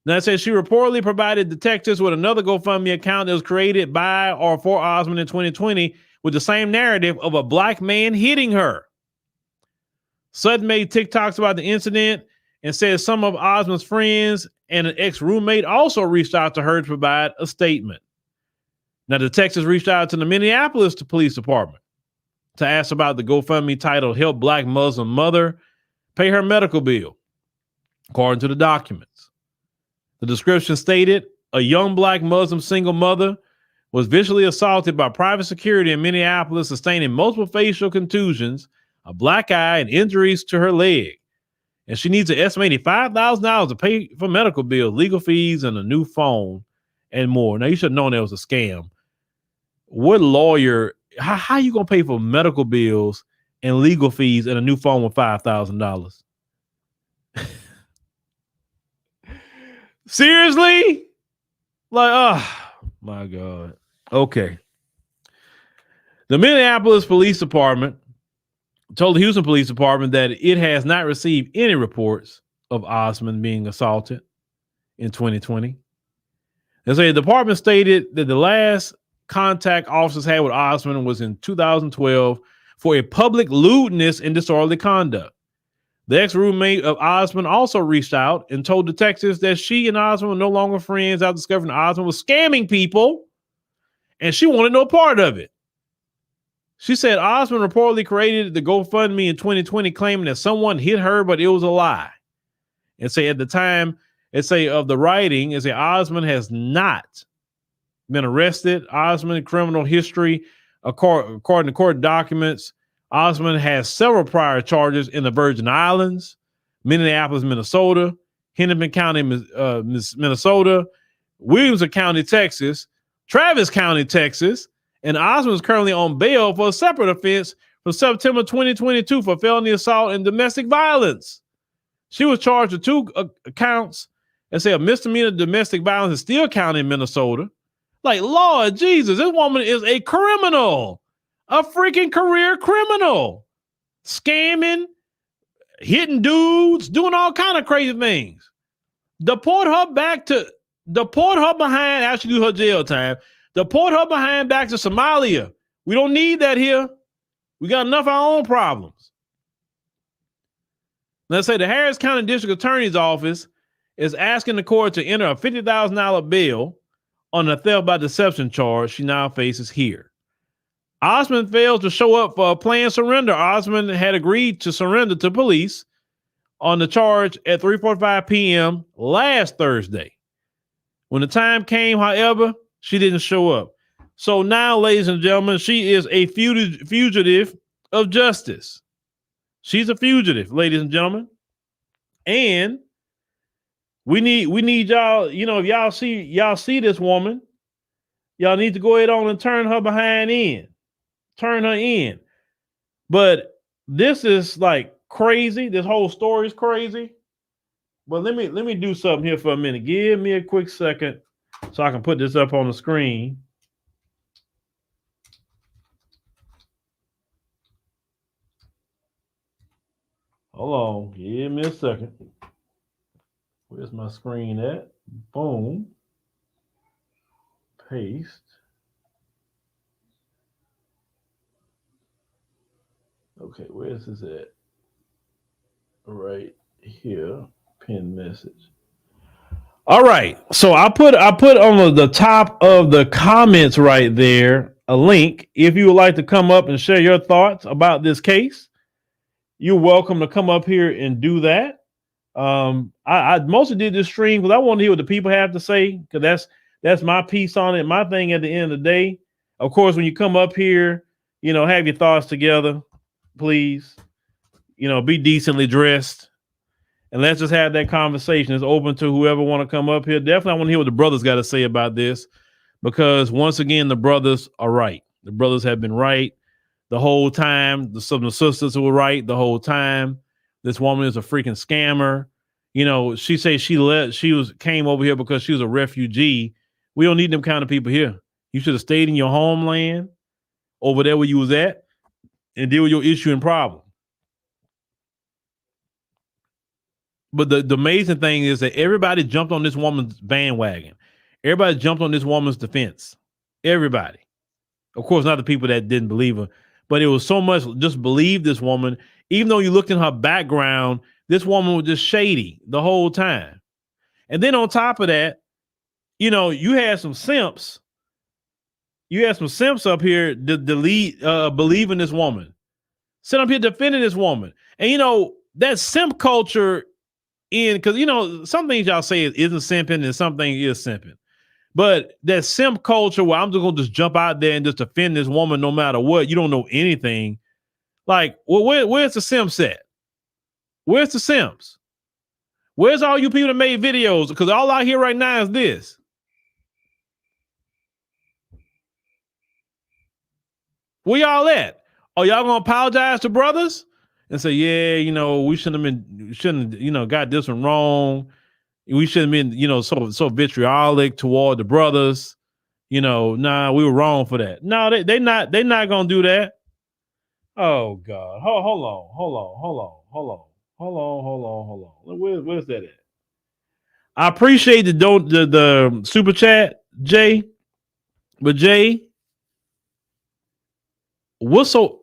Now it says she reportedly provided detectives with another GoFundMe account that was created by or for Osman in 2020 with the same narrative of a black man hitting her. Sutton made TikToks about the incident and said some of Osman's friends and an ex-roommate also reached out to her to provide a statement. Now, detectives reached out to the Minneapolis Police Department to ask about the GoFundMe titled Help Black Muslim Mother Pay Her Medical Bill, according to the documents. The description stated, a young black Muslim single mother was visually assaulted by private security in Minneapolis, sustaining multiple facial contusions, a black eye, and injuries to her leg. And she needs an estimated $5,000 to pay for medical bills, legal fees, and a new phone and more. Now, you should have known that was a scam. What lawyer, how you going to pay for medical bills and legal fees and a new phone with $5,000? Seriously? Like, oh, my God. Okay. The Minneapolis Police Department told the Houston Police Department that it has not received any reports of Osman being assaulted in 2020. And so the department stated that the last contact officers had with Osman was in 2012 for a public lewdness and disorderly conduct. The ex-roommate of Osman also reached out and told detectives that she and Osman were no longer friends after discovering Osman was scamming people, and she wanted no part of it. She said Osman reportedly created the GoFundMe in 2020 claiming that someone hit her, but it was a lie. And say at the time, of the writing, Osman has not been arrested. Osman criminal history, according to court documents, Osman has several prior charges in the Virgin Islands, Minneapolis, Minnesota, Hennepin County, Minnesota, Williamson County, Texas, Travis County, Texas, and Osman is currently on bail for a separate offense from September 2022 for felony assault and domestic violence. She was charged with 2 counts and say a misdemeanor domestic violence is still counted in Minnesota. Like, Lord Jesus, this woman is a criminal, a freaking career criminal, scamming, hitting dudes, doing all kind of crazy things. Deport her behind after she do her jail time. Deport her behind back to Somalia. We don't need that here. We got enough of our own problems. Let's say the Harris County District Attorney's Office is asking the court to enter a $50,000 bail on the theft by deception charge she now faces here. Osman failed to show up for a planned surrender. Osman had agreed to surrender to police on the charge at 3:45 p.m. last Thursday. When the time came, however, she didn't show up. So now, ladies and gentlemen, she is a fugitive of justice. She's a fugitive, ladies and gentlemen. And we need y'all, if y'all see this woman, y'all need to go ahead on and turn her behind in. Turn her in. But this is like crazy. This whole story is crazy. But let me do something here for a minute. Give me a quick second so I can put this up on the screen. Hold on. Give me a second. Where's my screen at? Boom. Paste. Okay, where's this at? Right here. Pin message. All right. So I put on the top of the comments right there a link. If you would like to come up and share your thoughts about this case, you're welcome to come up here and do that. I mostly did this stream because I want to hear what the people have to say, because that's my piece on it. My thing at the end of the day. Of course, when you come up here, have your thoughts together, please. Be decently dressed. And let's just have that conversation. It's open to whoever want to come up here. Definitely, I want to hear what the brothers got to say about this, because once again, the brothers are right. The brothers have been right the whole time. Some of the sisters were right the whole time. This woman is a freaking scammer. She says came over here because she was a refugee. We don't need them kind of people here. You should have stayed in your homeland over there where you was at and deal with your issue and problem. But the amazing thing is that everybody jumped on this woman's bandwagon. Everybody jumped on this woman's defense. Everybody. Of course, not the people that didn't believe her, but it was so much just believe this woman. Even though you looked in her background, this woman was just shady the whole time. And then on top of that, you had some simps. You had some simps up here believing this woman. Sit up here defending this woman. And that simp culture because some things y'all say isn't simping and something is simping. But that simp culture where I'm just gonna just jump out there and just defend this woman no matter what, you don't know anything. Like, where's the simps at? Where's the simps? Where's all you people that made videos? Because all I hear right now is this. Where y'all at? Are y'all gonna apologize to brothers and say, yeah, we shouldn't got this one wrong. We shouldn't have been, so vitriolic toward the brothers. Nah, we were wrong for that. No, they're not gonna do that. Oh God. Hold on. Where's that at? I appreciate the super chat, Jay. But Jay, what's that?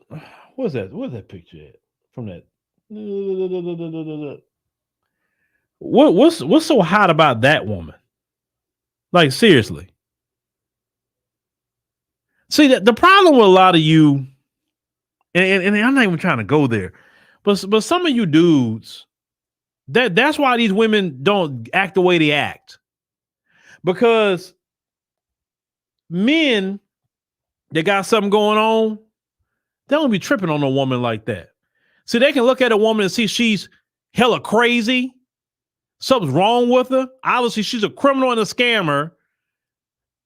Where's that picture at? From that. What's so hot about that woman? Like, seriously. See, the problem with a lot of you, and I'm not even trying to go there, but some of you dudes, that's why these women don't act the way they act. Because men that got something going on, they don't be tripping on a woman like that. See, they can look at a woman and see she's hella crazy. Something's wrong with her. Obviously, she's a criminal and a scammer.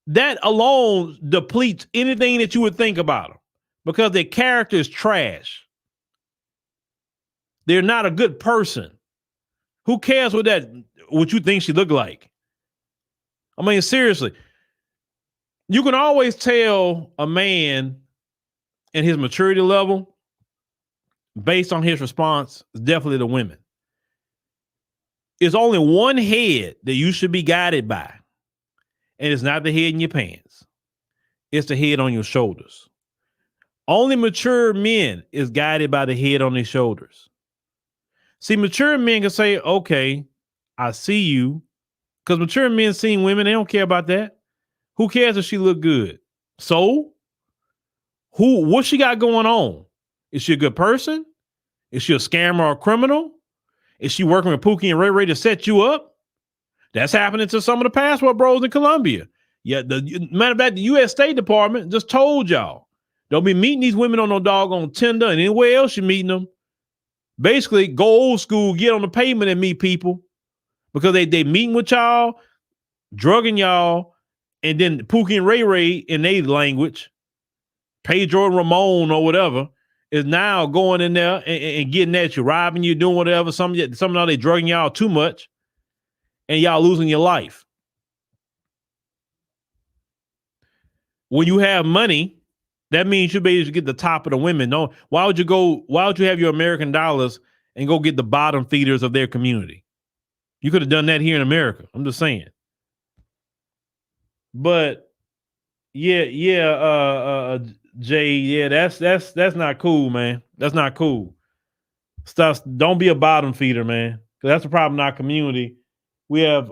That alone depletes anything that you would think about them, because their character is trash. They're not a good person. Who cares what that what you think she looked like. I mean, seriously, you can always tell a man and his maturity level based on his response. Definitely the women. It's only one head that you should be guided by, and it's not the head in your pants. It's the head on your shoulders. Only mature men is guided by the head on their shoulders. See, mature men can say, okay, I see you. Because mature men seeing women, they don't care about that. Who cares if she look good? So, what she got going on? Is she a good person? Is she a scammer or a criminal? Is she working with Pookie and Ray Ray to set you up? That's happening to some of the passport bros in Colombia. Yeah, matter of fact, the U.S. State Department just told y'all, don't be meeting these women on no doggone Tinder and anywhere else you're meeting them. Basically, go old school, get on the pavement and meet people because they meeting with y'all, drugging y'all, and then Pookie and Ray Ray in their language, Pedro and Ramon or whatever, is now going in there and getting at you, robbing you, doing whatever. Somehow they drugging y'all too much, and y'all losing your life. When you have money, that means you basically get the top of the women. No, why would you have your American dollars and go get the bottom feeders of their community? You could have done that here in America. I'm just saying. But Jay, yeah, that's not cool, man. That's not cool. Stuff. Don't be a bottom feeder, man. Because that's the problem in our community. We have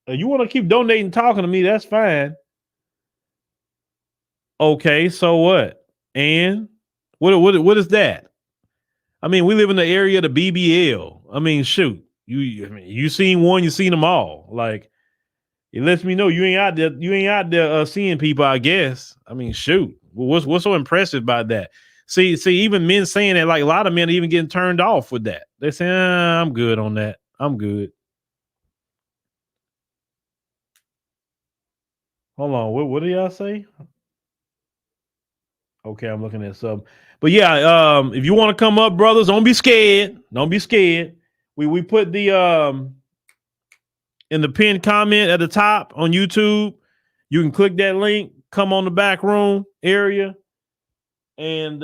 you want to keep donating, talking to me, that's fine. Okay, so what? And what is that? I mean, we live in the area of the BBL. I mean, shoot. You seen one, you seen them all. Like, it lets me know you ain't out there seeing people, I guess. I mean, shoot. What's so impressive about that? See, even men saying that, like a lot of men are even getting turned off with that. They're saying, I'm good on that. I'm good. Hold on. What do y'all say? Okay, I'm looking at something. But yeah, if you want to come up, brothers, don't be scared. Don't be scared. We put the in the pinned comment at the top on YouTube. You can click that link, come on the back room area. And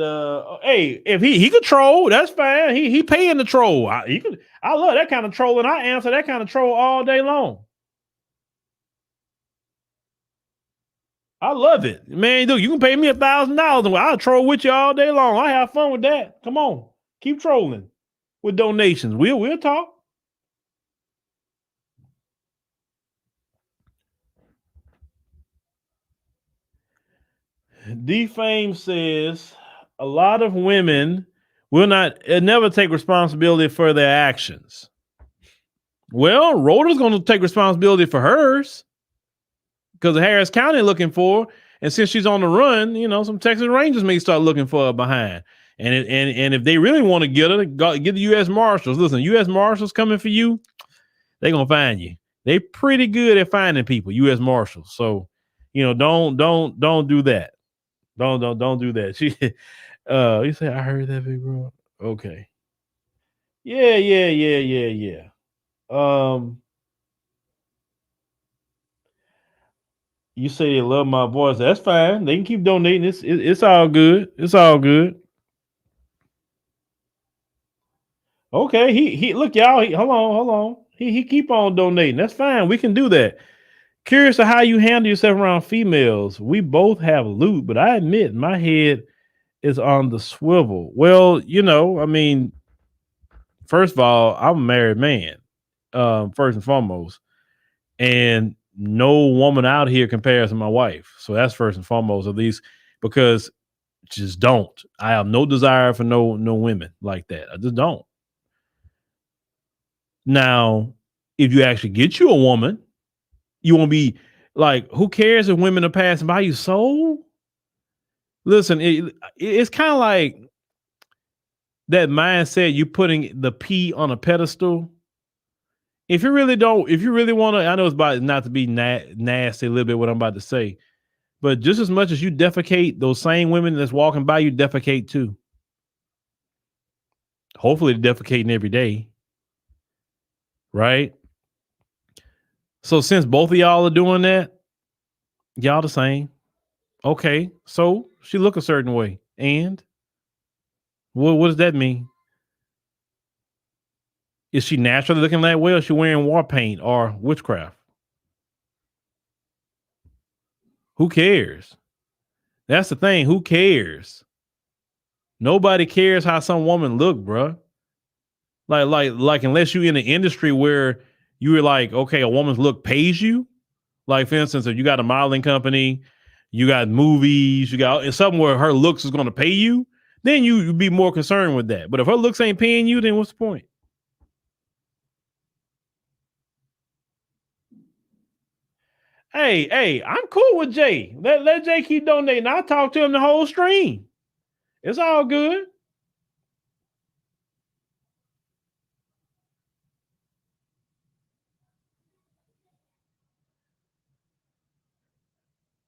hey, if he could troll, that's fine. He paying the troll. I love that kind of troll, and I answer that kind of troll all day long. I love it, man. Dude, you can pay me $1,000 and I'll troll with you all day long. I have fun with that. Come on, keep trolling with donations. We'll talk. Defame says a lot of women will never take responsibility for their actions. Well, Rhoda's going to take responsibility for hers because Harris County looking for her. And since she's on the run, some Texas Rangers may start looking for her behind. And if they really want to get her, get the U.S. Marshals. Listen, U.S. Marshals coming for you. They're going to find you. They're pretty good at finding people, U.S. Marshals. So, don't do that. Don't do that. She, you say, I heard that, big bro. Okay. Yeah. You say they love my voice. That's fine. They can keep donating. It's all good. It's all good. Okay. He look, y'all. Hold on. He keep on donating. That's fine. We can do that. Curious of how you handle yourself around females. We both have loot, but I admit my head is on the swivel. Well, I mean, first of all, I'm a married man, first and foremost. And no woman out here compares to my wife. So that's first and foremost, at least because just don't. I have no desire for no women like that. I just don't. Now, if you actually get you a woman, you won't be like, who cares if women are passing by you? So listen, it's kind of like that mindset, you putting the P on a pedestal. If you really want to, I know it's about not to be nasty a little bit what I'm about to say, but just as much as you defecate, those same women that's walking by you defecate too. Hopefully they're defecating every day. right? So since both of y'all are doing that, y'all the same. Okay, so she look a certain way. And what does that mean? Is she naturally looking that way, or is she wearing war paint or witchcraft? Who cares? That's the thing. Who cares? Nobody cares how some woman look, bruh. Like, unless you in the industry where you're like, okay, a woman's look pays you. Like, for instance, if you got a modeling company, you got movies, you got something where her looks is going to pay you, then you'd be more concerned with that. But if her looks ain't paying you, then what's the point? Hey, I'm cool with Jay. Let Jay keep donating. I'll talk to him the whole stream. It's all good.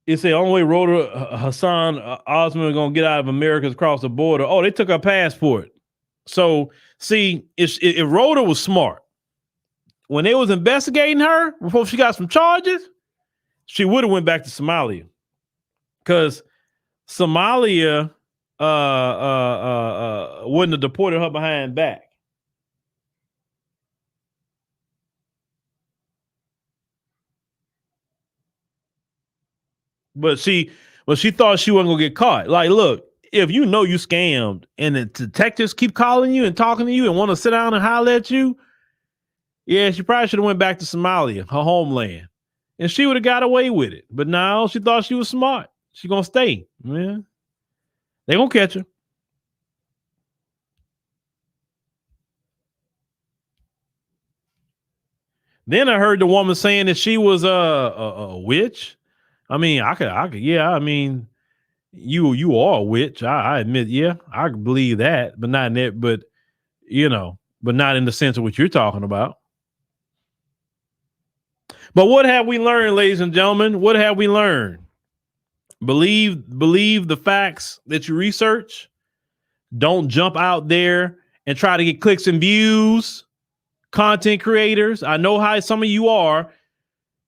It's the only way Roda Hassan Osman gonna get out of America is across the border. Oh, they took her passport. So see, if Roda was smart, when they was investigating her before she got some charges, she would have went back to Somalia, because Somalia wouldn't have deported her behind back. But she thought she wasn't gonna get caught. Like, look, if you know you scammed and the detectives keep calling you and talking to you and want to sit down and holler at you, yeah, she probably should have went back to Somalia, her homeland, and she would have got away with it. But now she thought she was smart. She gonna stay. Yeah, they gonna catch her. Then I heard the woman saying that she was a witch. I mean, I could, yeah. I mean, you are a witch. I admit, yeah, I believe that, but not in that, but but not in the sense of what you're talking about. But what have we learned, ladies and gentlemen? What have we learned? Believe the facts that you research. Don't jump out there and try to get clicks and views. Content creators, I know how some of you are.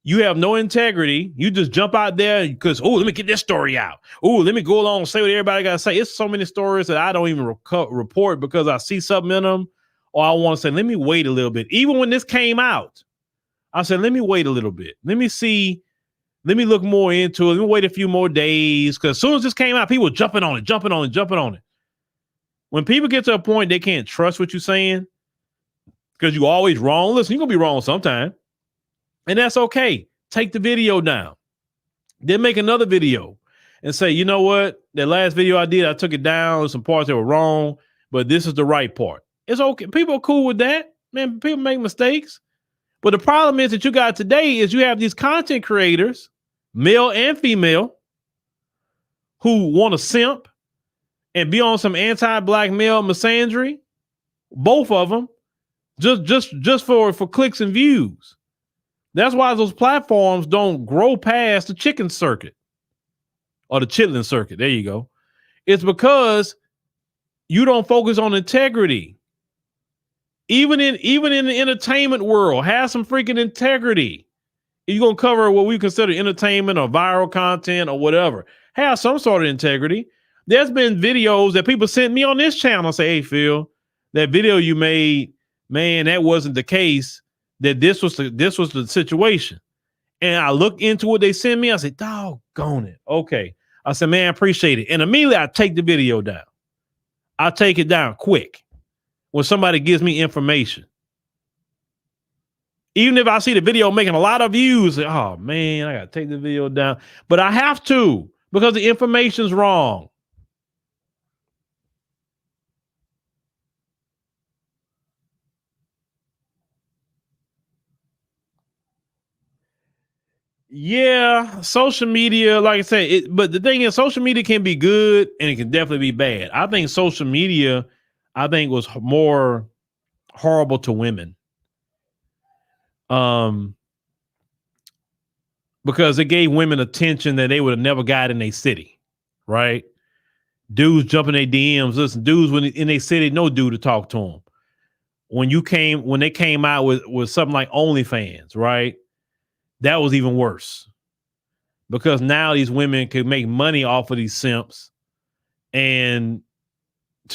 You have no integrity. You just jump out there because, let me get this story out. Let me go along and say what everybody got to say. It's so many stories that I don't even report because I see something in them, or I want to say, let me wait a little bit. Even when this came out, I said, let me wait a little bit. Let me see. Let me look more into it. Let me wait a few more days, because as soon as this came out, people were jumping on it. When people get to a point they can't trust what you're saying because you're always wrong. Listen, you're going to be wrong sometime. And that's okay. Take the video down. Then make another video and say, you know what? That last video I did, I took it down. Some parts that were wrong, but this is the right part. It's okay. People are cool with that. Man, people make mistakes. But the problem is that you got today is you have these content creators, male and female, who want to simp and be on some anti-black male misandry. Both of them, just for clicks and views. That's why those platforms don't grow past the chicken circuit or the chitlin circuit. There you go. It's because you don't focus on integrity. Even in the entertainment world, have some freaking integrity. If you're going to cover what we consider entertainment or viral content or whatever, have some sort of integrity. There's been videos that people sent me on this channel say, hey, Phil, that video you made, man, that wasn't the case. That this was the situation. And I look into what they sent me. I said, doggone it. Okay. I said, man, I appreciate it. And immediately I take the video down. I take it down quick when somebody gives me information. Even if I see the video making a lot of views, oh man, I got to take the video down. But I have to, because the information's wrong. Yeah, social media, like I said, but the thing is, social media can be good and it can definitely be bad. I think social media, was more horrible to women. Because it gave women attention that they would have never got in a city, right? Dudes jumping their DMs. Listen, dudes when in a city, no dude to talk to them. when they came out with something like OnlyFans, right? That was even worse because now these women could make money off of these simps and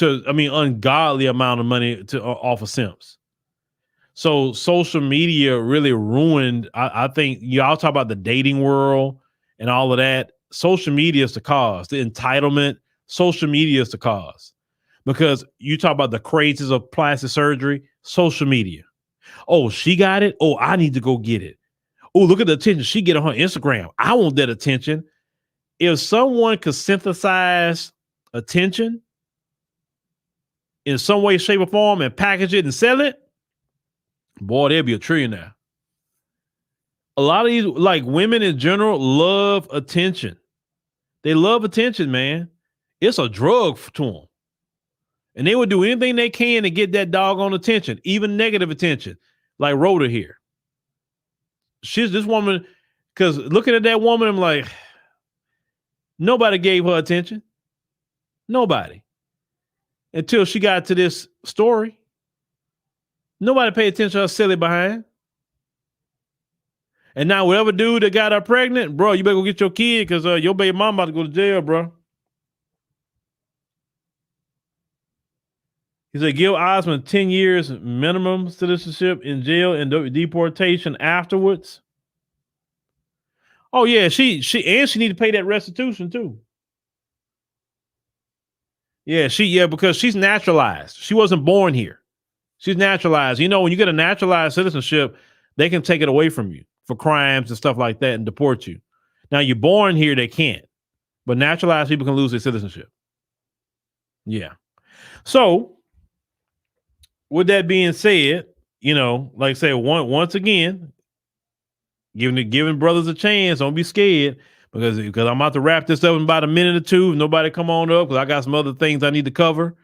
ungodly amount of money off of simps. So social media really ruined. I think y'all talk about the dating world and all of that. Social media is the cause. The entitlement. Social media is the cause. Because you talk about the crazes of plastic surgery. Social media. Oh, she got it. Oh, I need to go get it. Oh, look at the attention she get on her Instagram. I want that attention. If someone could synthesize attention in some way, shape, or form and package it and sell it, boy, they'd be a trillionaire. A lot of these, like women in general, love attention. They love attention, man. It's a drug to them. And they would do anything they can to get that doggone attention, even negative attention, like Rhoda here. She's this woman, because looking at that woman, I'm like, nobody gave her attention. Nobody. Until she got to this story. Nobody paid attention to her silly behind. And now whatever dude that got her pregnant, bro, you better go get your kid because your baby mama about to go to jail, bro. He said, give Osman 10 years minimum citizenship in jail and deportation afterwards. Oh, yeah, she need to pay that restitution too. Yeah, because she's naturalized. She wasn't born here. She's naturalized. You know, when you get a naturalized citizenship, they can take it away from you for crimes and stuff like that and deport you. Now, you're born here, they can't. But naturalized people can lose their citizenship. Yeah. So, with that being said, you know, like I say, once again, giving brothers a chance. Don't be scared because I'm about to wrap this up in about a minute or two. If nobody come on up because I got some other things I need to cover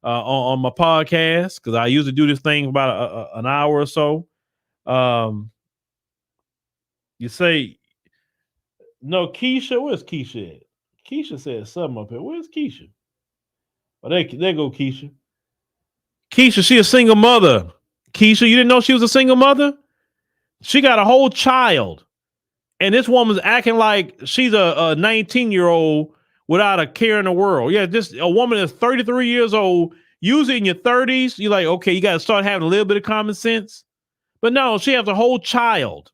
on my podcast because I usually do this thing about an hour or so. You say, no, Keisha. Where's Keisha at? Keisha said something up here. Where's Keisha? Oh, there go Keisha. Keisha, she a single mother. Keisha, you didn't know she was a single mother? She got a whole child. And this woman's acting like she's a 19-year-old without a care in the world. Yeah, just a woman that's 33 years old, usually in your 30s, you're like, okay, you got to start having a little bit of common sense. But no, she has a whole child.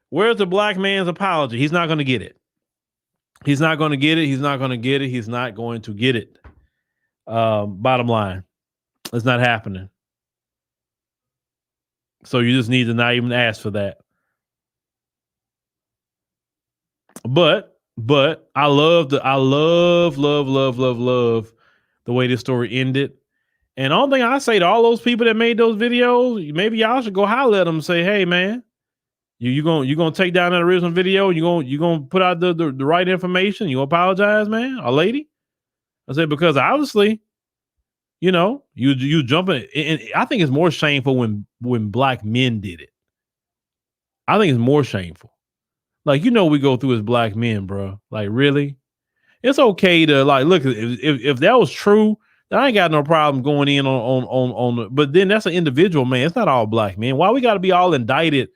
Where's the black man's apology? He's not going to get it. He's not going to get it. He's not going to get it. He's not going to get it. Bottom line, it's not happening. So you just need to not even ask for that. But I love the way this story ended. And the only thing I say to all those people that made those videos, maybe y'all should go holler at them and say, hey man, you gonna take down that original video, you gonna put out the right information, you apologize, man, or lady. I said, because obviously, you know, you jumping, and I think it's more shameful when black men did it. I think it's more shameful. Like, you know, we go through as black men, bro. Like, really? It's okay to like look. If that was true, then I ain't got no problem going in on. But then that's an individual, man. It's not all black men. Why we got to be all indicted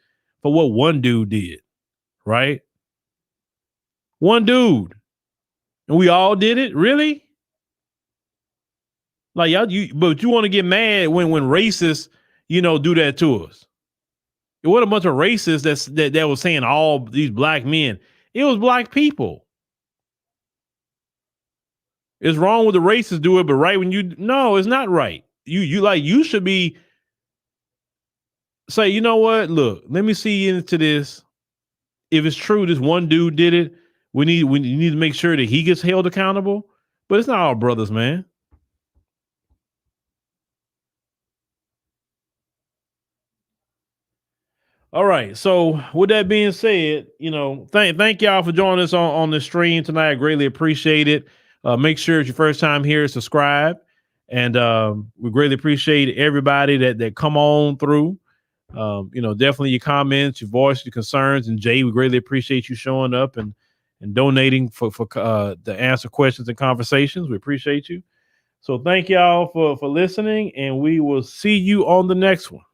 for what one dude did, right? One dude, and we all did it. Really? Like y'all, but you want to get mad when racists, you know, do that to us. What a bunch of racists that was saying all these black men. It was black people. It's wrong with the racists do it, but right when no, it's not right. You should be say, you know what? Look, let me see into this. If it's true, this one dude did it. We need to make sure that he gets held accountable. But it's not all brothers, man. All right. So with that being said, you know, thank y'all for joining us on this stream tonight. I greatly appreciate it. Make sure it's your first time here, subscribe. And we greatly appreciate everybody that come on through. Definitely your comments, your voice, your concerns, and Jay, we greatly appreciate you showing up and donating for to answer questions and conversations. We appreciate you. So thank y'all for listening, and we will see you on the next one.